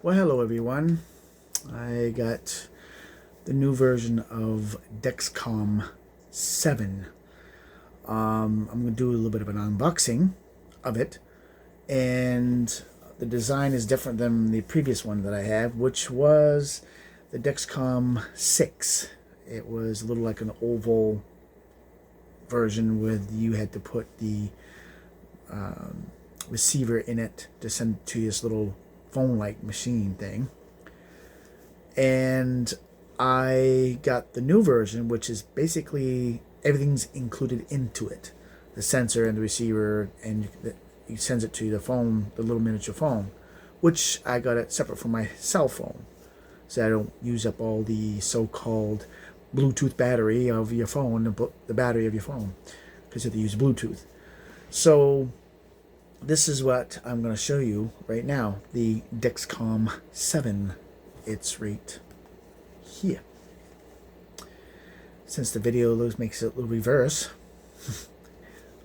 Well, hello everyone. I got the new version of Dexcom 7. I'm going to do a little bit of an unboxing of it, and the design is different than the previous one that I have, which was the Dexcom 6. It was a little like an oval version with you had to put the receiver in it to send it to this little phone-like machine thing. And I got the new version, which is basically everything's included into it, the sensor and the receiver, and it sends it to the phone, the little miniature phone, which I got it separate from my cell phone, so I don't use up all the so-called Bluetooth battery of your phone, the battery of your phone, because you have to use Bluetooth. So this is what I'm going to show you right now, the Dexcom 7. It's right here. Since the video makes it a little reverse.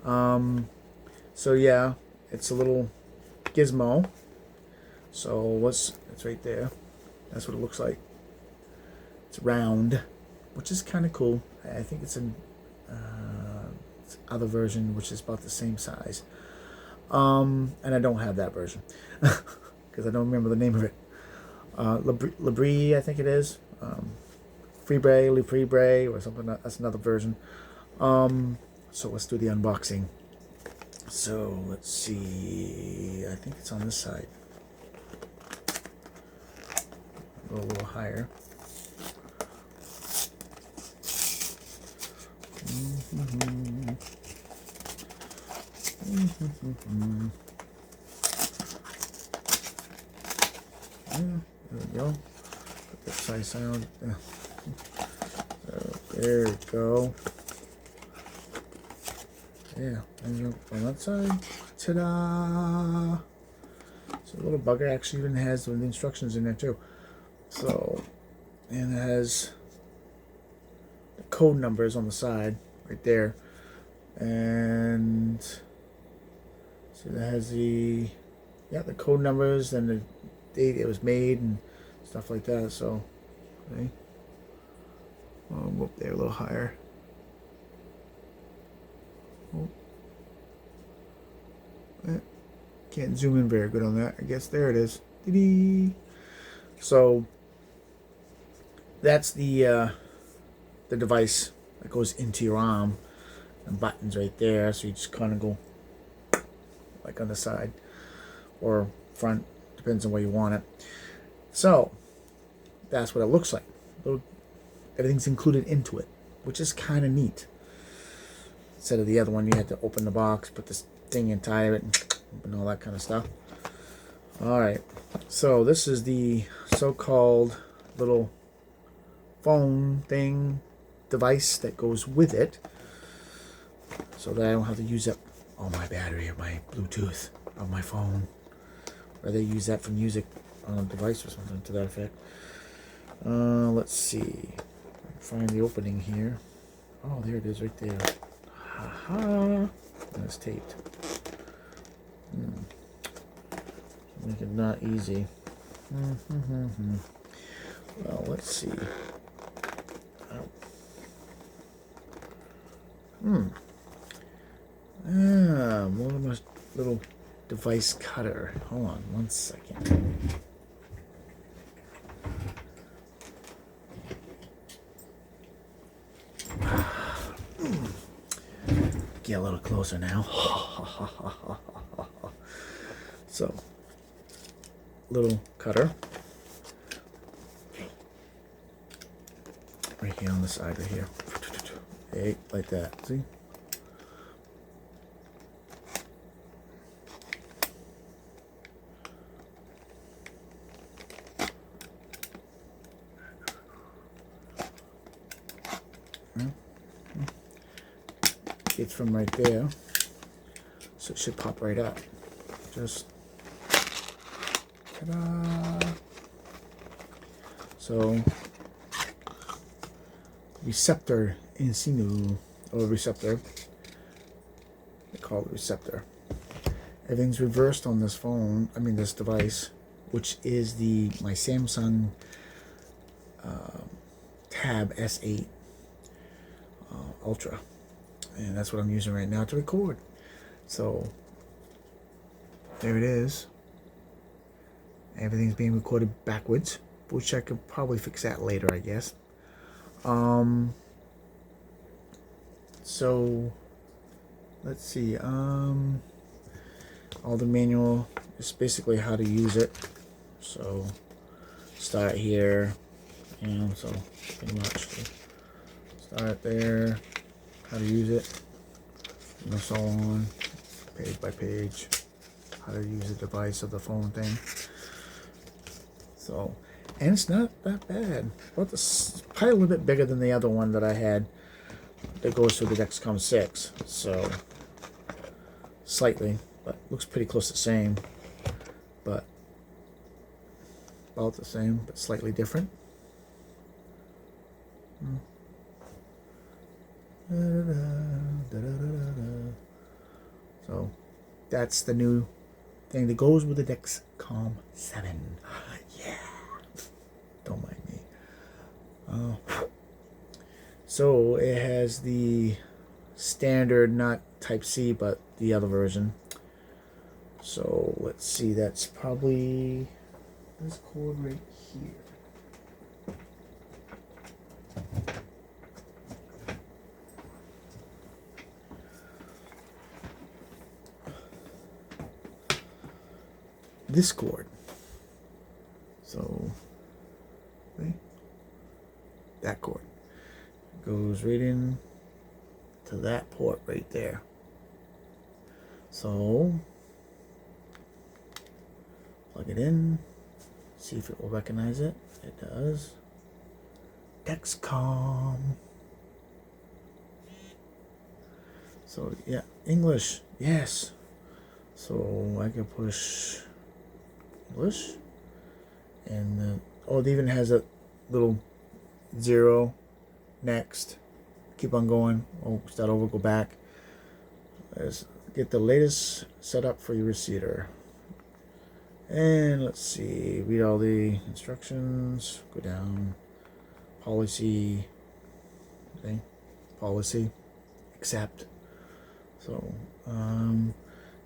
So yeah, it's a little gizmo. So it's right there. That's what it looks like. It's round, which is kind of cool. I think it's an other version, which is about the same size. And I don't have that version because I don't remember the name of it. Labrie, I think it is. Libre, or something. That's another version. So let's do the unboxing. So let's see. I think it's on this side. Go a little higher. There we go. Put that side sound. So there we go. Yeah, and on that side. Ta-da! So the little bugger actually even has the instructions in there too. So, and it has the code numbers on the side right there, and so that has the code numbers and the date it was made and stuff like that. So, okay. Whoop there a little higher. Oh. Can't zoom in very good on that. I guess there it is. Dee-dee. So that's the device that goes into your arm. And buttons right there, so you just kind of go like on the side or front, depends on where you want it. So that's what it looks like. Everything's included into it, which is kind of neat. Instead of the other one, you had to open the box, put this thing inside of it, and all that kind of stuff. Alright, so this is the so-called little phone thing device that goes with it, so that I don't have to use up all my battery of my Bluetooth of my phone, or they use that for music on a device or something to that effect. Let's see. Find the opening here. Oh, there it is right there. Haha. That's taped. Make it not easy. Well, let's see. More of my little device cutter. Hold on one second. Get a little closer now. So, little cutter. Right here on the side, right here. Hey, like that. See? It's from right there, so it should pop right up. Just ta-da! So receptor in sinu, or receptor. They call it receptor. Everything's reversed on this phone. I mean this device. which is my Samsung Tab S8 Ultra, and that's what I'm using right now to record. So there it is. Everything's being recorded backwards, which I could probably fix that later, I guess. So let's see. All the manual is basically how to use it. So start here, and so pretty much start there, how to use it, and so on, page by page, how to use the device of the phone thing. So, and it's not that bad. But it's probably a little bit bigger than the other one that I had that goes through the Dexcom 6. So, slightly, but looks pretty close to the same. But about the same, but slightly different. So, that's the new thing that goes with the Dexcom 7. Yeah. Don't mind me. So it has the standard, not Type C, but the other version. So let's see, that's probably this cord right here. This cord. So, okay, that cord goes right in to that port right there. So, plug it in, see if it will recognize it. It does. Dexcom. So, yeah, English, yes. So, I can push English. And oh, it even has a little 0, next, keep on going, oh, start over, go back. Let's get the latest setup for your receiver. And let's see, read all the instructions, go down, policy, okay, policy, accept. So,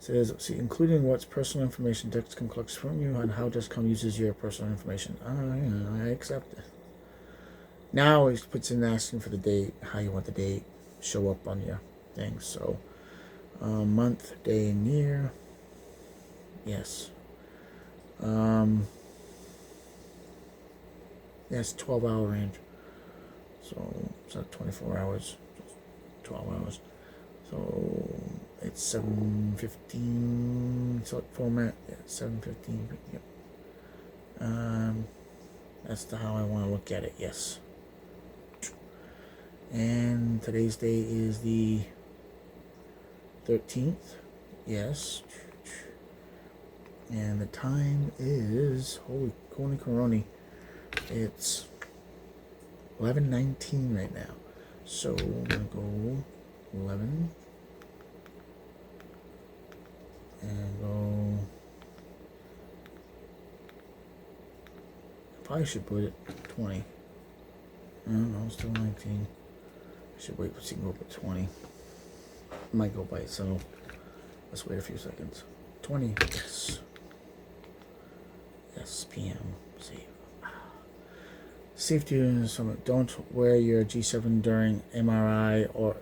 says, see, including what's personal information Dexcom collects from you and how Dexcom uses your personal information. I accept it. Now it puts in asking for the date, how you want the date show up on your thing. So, month, day, and year. Yes. Yes, 12-hour range. So it's not 24 hours, 12 hours. So it's 7:15 select format. Yeah, 7:15. Yep. That's how I want to look at it. Yes. And today's day is the 13th. Yes. And the time is, holy corony, it's 11:19 right now. So I'm gonna go 11 and go. I probably should put it 20. I don't know, it's still 19. I should wait for see go up at 20. It might go by itself. Let's wait a few seconds. 20. Yes. Yes. PM. Save. Safety and some. Don't wear your G7 during MRI or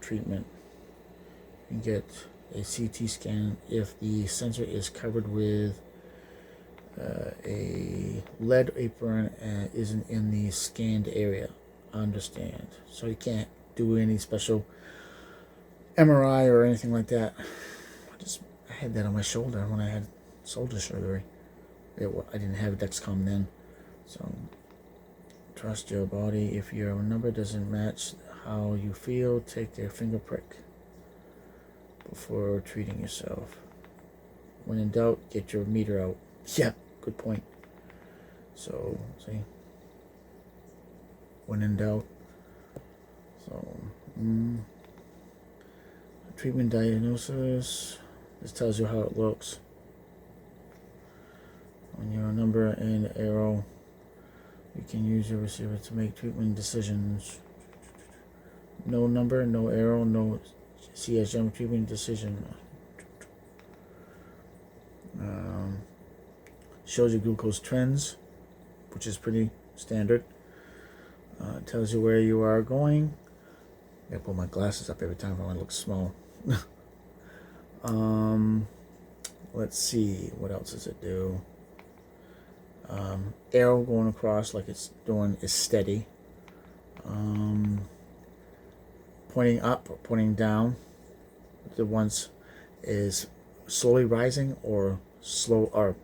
treatment. You get a CT scan if the sensor is covered with a lead apron and isn't in the scanned area. Understand. So you can't do any special MRI or anything like that. I had that on my shoulder when I had shoulder surgery. I didn't have Dexcom then. So trust your body. If your number doesn't match how you feel, take a finger prick before treating yourself. When in doubt, get your meter out. Yeah, good point. So, see, when in doubt. So, treatment diagnosis. This tells you how it looks. On your number and arrow, you can use your receiver to make treatment decisions. No number, no arrow, no CSM treatment decision. Shows you glucose trends, which is pretty standard. Tells you where you are going. I pull my glasses up every time I want to look small. Let's see, what else does it do? Arrow going across like it's doing is steady. Pointing up or pointing down. The ones is slowly rising or slow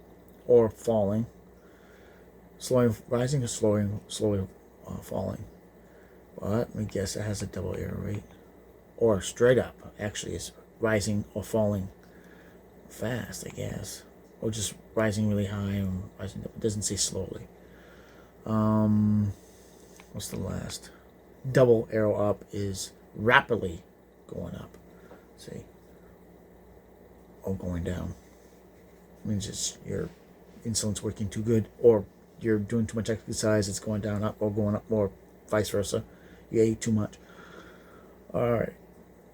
or falling. Slowly rising or slowly falling. Well, let me guess it has a double arrow rate. Or straight up. Actually, it's rising or falling fast, I guess. Or just rising really high and rising up. It doesn't say slowly. What's the last? Double arrow up is rapidly going up. See? Or going down. It means it's your insulin's working too good, or you're doing too much exercise, it's going down, up, or going up, or vice versa. You ate too much. Alright.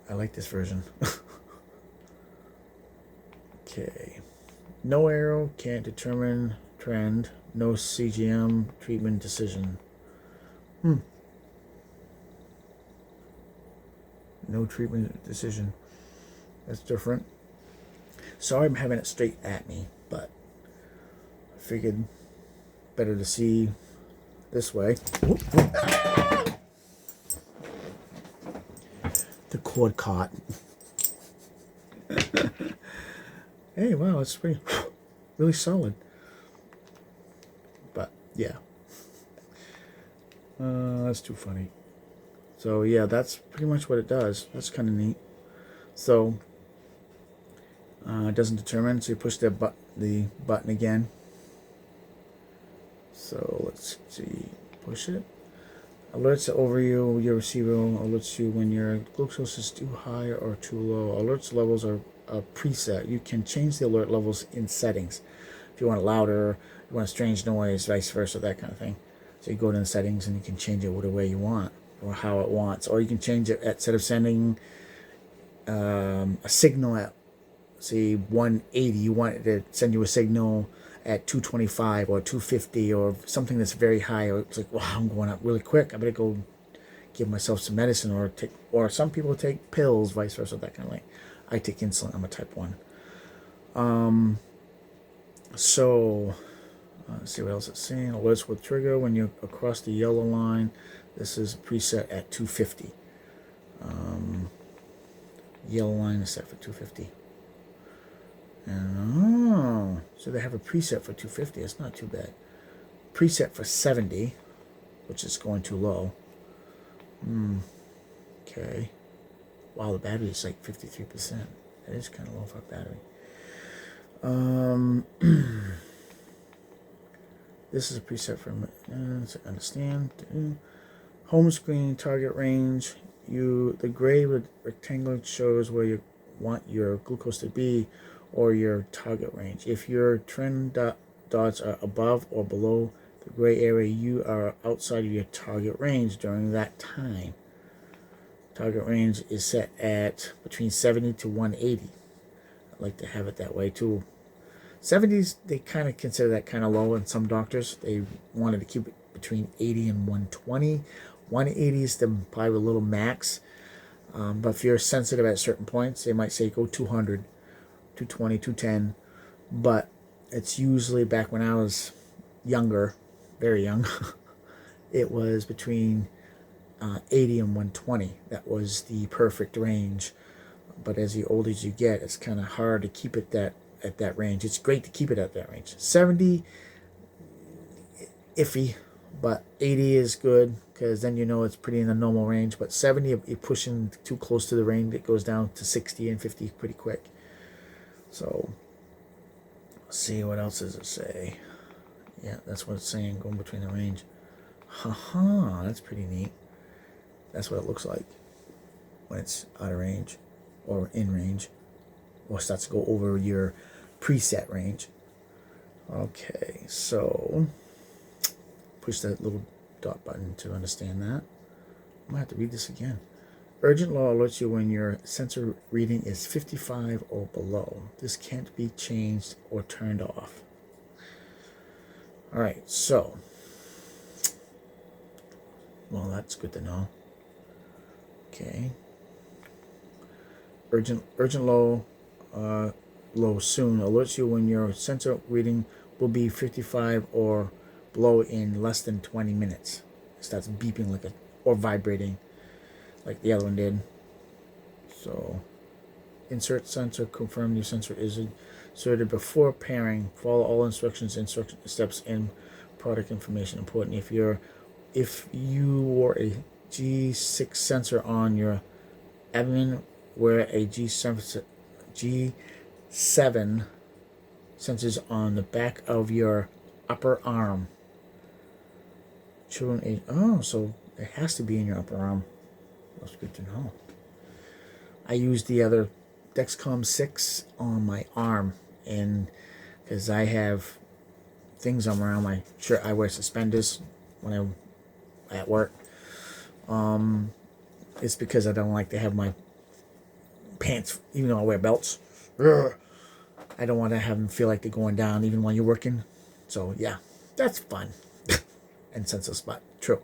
I like this version. Okay. No arrow, can't determine trend. No CGM treatment decision. No treatment decision. That's different. Sorry I'm having it straight at me, but I figured better to see this way. The cord caught. Hey, wow, it's pretty, really solid. But, yeah. That's too funny. So, yeah, that's pretty much what it does. That's kind of neat. So, it doesn't determine, so you push the button again. So, let's see. Push it. Alerts over your receiver, alerts you when your glucose is too high or too low. Alerts levels are preset. You can change the alert levels in settings. If you want it louder, you want a strange noise, vice versa, that kind of thing. So you go to the settings and you can change it whatever way you want or how it wants. Or you can change it instead of sending a signal at, say, 180, you want it to send you a signal at 225 or 250 or something that's very high. Or it's like, wow, I'm going up really quick. I better go give myself some medicine or some people take pills, vice versa, that kind of thing. I take insulin. I'm a type 1. So, let's see what else it's saying. Alerts will trigger when you're across the yellow line. This is preset at 250. Yellow line is set for 250. And, so they have a preset for 250. It's not too bad. Preset for 70, which is going too low. Okay. Wow, the battery is like 53%. That is kind of low for a battery. This is a preset for understand. Home screen target range. The gray rectangle shows where you want your glucose to be, or your target range. If your trend dots are above or below the gray area, you are outside of your target range during that time. Target range is set at between 70 to 180. I like to have it that way too. 70s, they kind of consider that kind of low in some doctors. They wanted to keep it between 80 and 120. 180 is probably a little max. But if you're sensitive at certain points, they might say go 200. 220, 210, but it's usually, back when I was younger, very young, it was between 80 and 120. That was the perfect range. But as the older you get, it's kind of hard to keep it at that range. It's great to keep it at that range. 70, iffy, but 80 is good because then you know it's pretty in the normal range. But 70, you're pushing too close to the range. It goes down to 60 and 50 pretty quick. So, let's see, what else does it say? Yeah, that's what it's saying, going between the range. Haha, that's pretty neat. That's what it looks like when it's out of range or in range. or starts to go over your preset range. Okay, so push that little dot button to understand that. I might have to read this again. Urgent law alerts you when your sensor reading is 55 or below. This can't be changed or turned off. All right, so, well, that's good to know. Okay. Urgent low soon alerts you when your sensor reading will be 55 or below in less than 20 minutes. It starts beeping like or vibrating like the other one did. So, insert sensor, confirm your sensor is inserted before pairing. Follow all instruction steps and product information. Important if you wore a G6 sensor on your abdomen, wear a G7 sensors on the back of your upper arm. Children age, oh, so it has to be in your upper arm. That's good to know. I used the other Dexcom 6 on my arm, and because I have things on around my shirt, I wear suspenders when I'm at work. It's because I don't like to have my pants, even though I wear belts. I don't want to have them feel like they're going down even when you're working. So yeah, that's fun. And senseless, but true.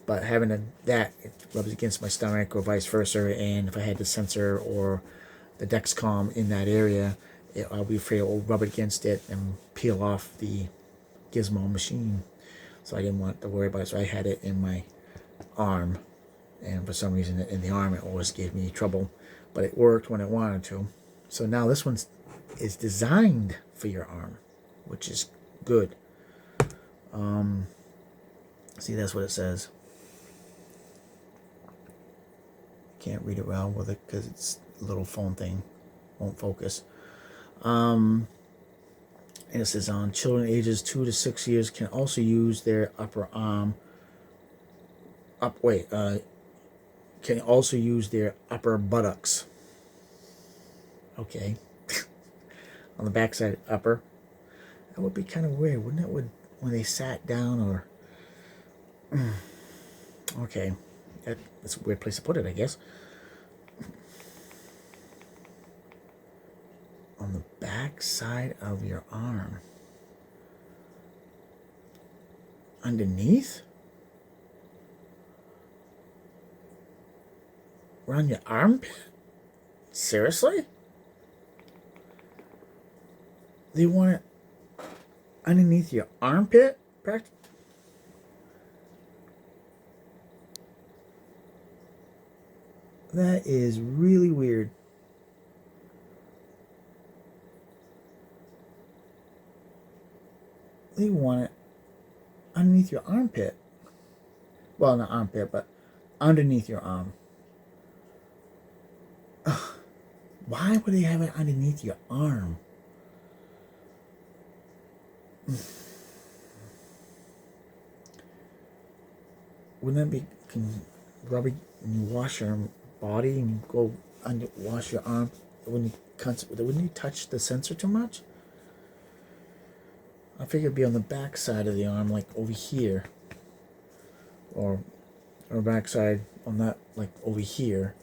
But having that, it rubs against my stomach or vice versa. And if I had the sensor or the Dexcom in that area, I'll be afraid it will rub against it and peel off the gizmo machine. So I didn't want to worry about it. So I had it in my arm. And for some reason in the arm, it always gave me trouble. But it worked when it wanted to. So now this one is designed for your arm, which is good. See, that's what it says. Can't read it well with it because it's a little phone thing. Won't focus. And it says on children ages 2 to 6 years can also use their upper arm. Can also use their upper buttocks. Okay. On the backside, upper. That would be kind of weird, wouldn't it? When they sat down or. Okay. That's a weird place to put it, I guess. On the back side of your arm. Underneath? Around your armpit? Seriously? They want it underneath your armpit? That is really weird. They want it underneath your armpit. Well, not armpit, but underneath your arm. Ugh. Why would they have it underneath your arm? Wouldn't that be rubby? You wash your body and you go wash your arm. Wouldn't you touch the sensor too much? I figured it'd be on the back side of the arm, like over here, or back side on that, like over here,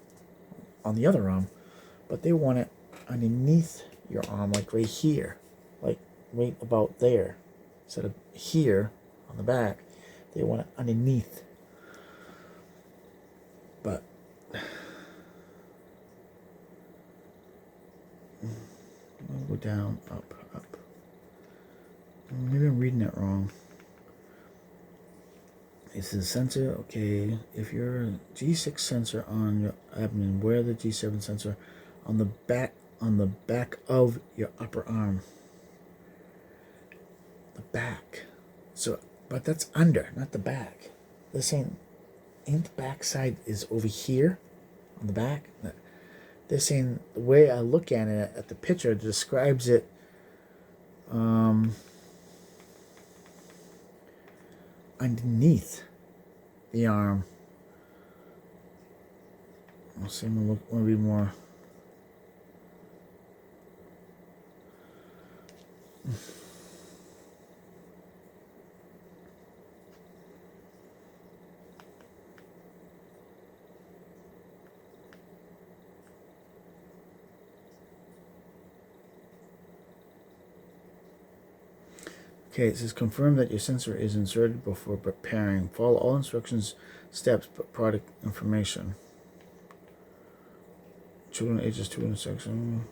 on the other arm. But they want it underneath your arm, like right here, like right about there, instead of here on the back. They want it underneath. But I'll go down, up. Maybe I'm reading it wrong. It says sensor, okay. If you're a G6 sensor on your abdomen, wear the G7 sensor on the back of your upper arm. The back. So, but that's under, not the back. They're saying, ain't the back side is over here on the back? They're saying the way I look at it at the picture describes it underneath the arm. I'll see. I'm gonna read more. Okay, it says confirm that your sensor is inserted before preparing. Follow all instructions, steps, but product information. Children ages 2 in section.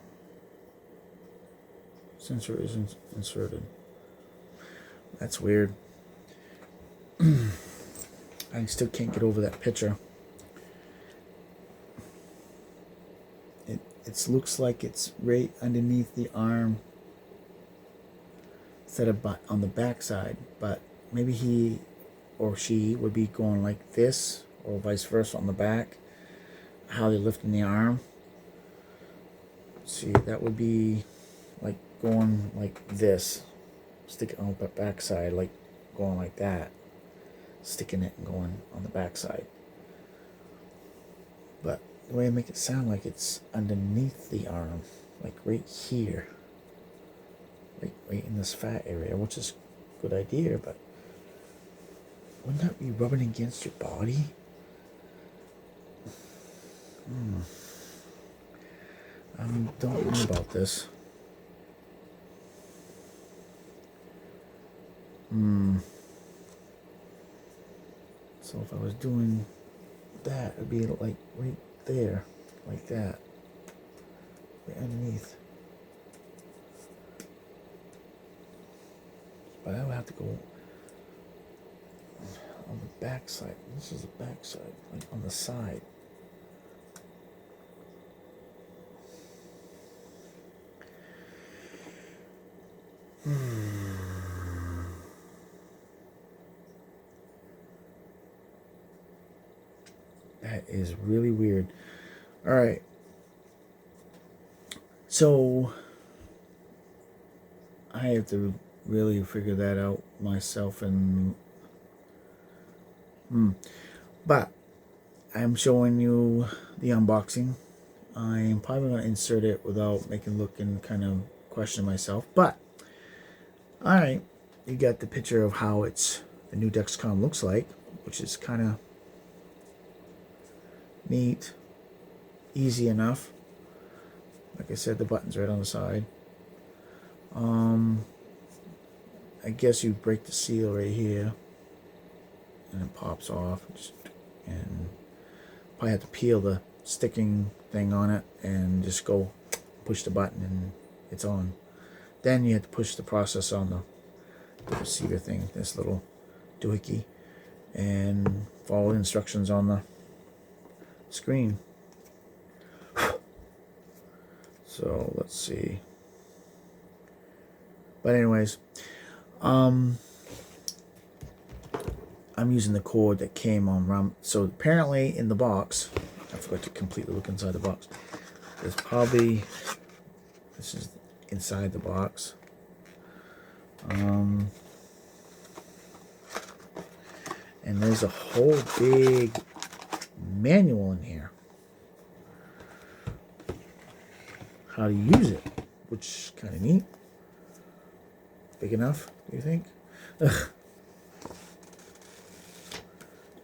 Sensor is inserted. That's weird. I still can't get over that picture. It looks like it's right underneath the arm instead of on the back side, but maybe he or she would be going like this or vice versa on the back. How they're lifting the arm. See, that would be like going like this, sticking on the back side, like going like that, sticking it and going on the back side. But the way I make it sound like it's underneath the arm, like right here, like right in this fat area, which is a good idea, but wouldn't that be rubbing against your body? I don't know about this. So if I was doing that, it'd be like right there, like that, right underneath. But I would have to go on the back side. This is the back side, like on the side. That is really weird. All right. So I have to really figure that out myself, and but I'm showing you the unboxing. I'm probably going to insert it without making look and kind of question myself, but all right, you got the picture of how the new Dexcom looks like, which is kind of neat, easy enough. Like I said, the button's right on the side. I guess you break the seal right here, and it pops off, and probably have to peel the sticking thing on it and just go push the button and it's on. Then you have to push the process on the receiver thing, this little doohickey, and follow the instructions on the screen. So let's see. But anyways, I'm using the cord that came on RAM. So apparently in the box, I forgot to completely look inside the box. There's probably, this is inside the box. And there's a whole big manual in here. How to use it, which is kind of neat. Big enough, do you think? Ugh.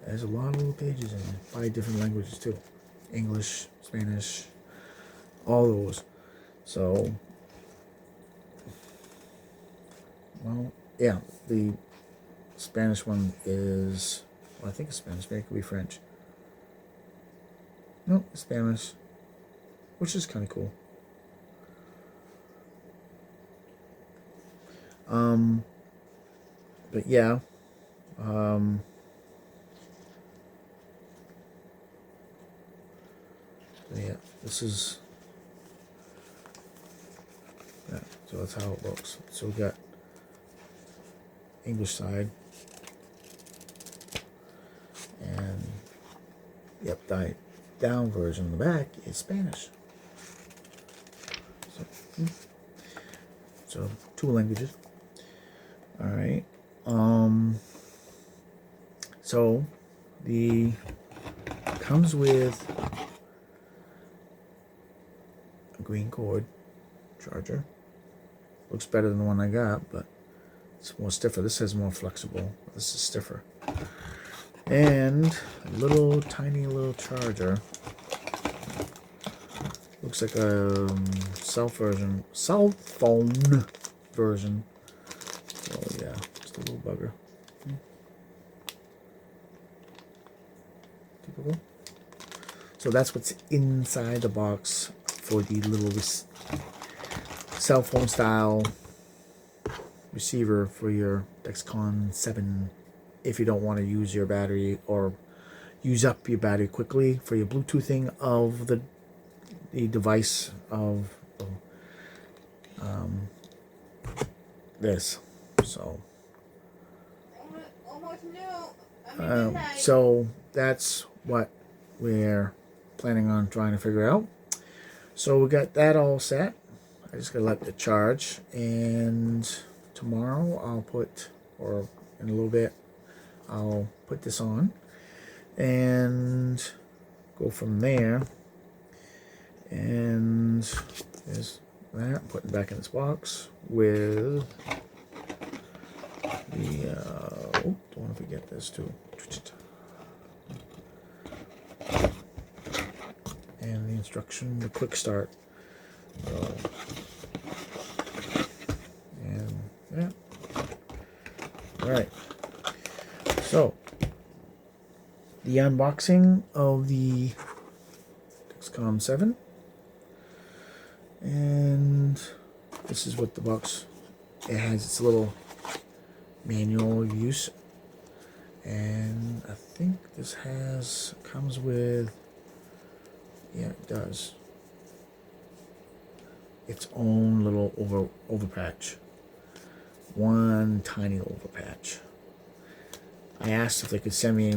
There's a lot of little pages in there, 5 different languages too. English, Spanish, all those. So, well, yeah, the Spanish one is, well, I think it's Spanish, maybe it could be French. No, it's Spanish, which is kind of cool. But yeah, yeah, this is, yeah, so that's how it looks. So we got English side, and yep, the down version in the back is Spanish. So 2 languages. All right. So the comes with a green cord charger, Looks better than the one I got, but it's more stiffer. This is more flexible. This is stiffer. And a little tiny little charger. Looks like a cell phone version. Oh yeah, just a little bugger. Typical. So that's what's inside the box for the little cell phone style receiver for your Dexcom 7 if you don't want to use your battery or use up your battery quickly for your Bluetoothing of the device of this. So so that's what we're planning on trying to figure out. So we got that all set. I just gotta let it charge, and tomorrow I'll put, or in a little bit, I'll put this on and go from there. And there's that, putting it back in this box with the oh, don't want to forget this too. And the instruction, the quick start. And yeah. Alright. So the unboxing of the Dexcom 7. And this is what the box, it has its little manual of use. And I think this comes with, yeah, it does, its own little over patch. One tiny over patch. I asked if they could send me,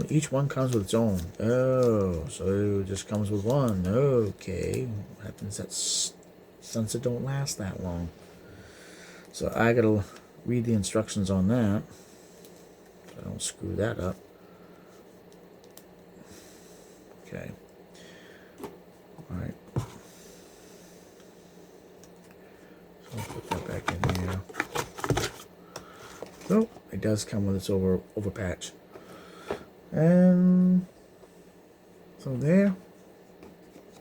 each one comes with its own. Oh, so it just comes with one. Okay. What happens that sensor don't last that long. So I gotta read the instructions on that. So I don't screw that up. Okay. Alright. So I'll put that back in here. So it does come with its over patch. And so there,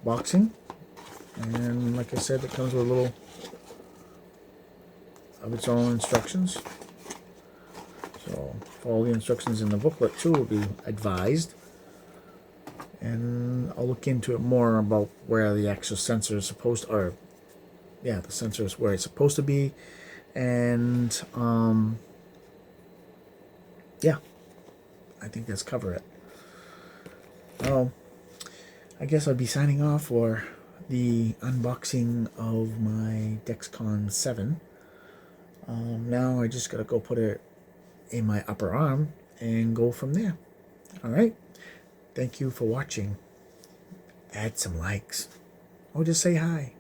boxing, and like I said, it comes with a little of its own instructions. So all the instructions in the booklet too will be advised, and I'll look into it more about where the actual sensor is supposed to, or yeah, the sensor is where it's supposed to be, and yeah, I think that's cover it. Well, I guess I'll be signing off for the unboxing of my Dexcom 7. Now I just gotta go put it in my upper arm and go from there. Alright, thank you for watching. Add some likes, or just say hi.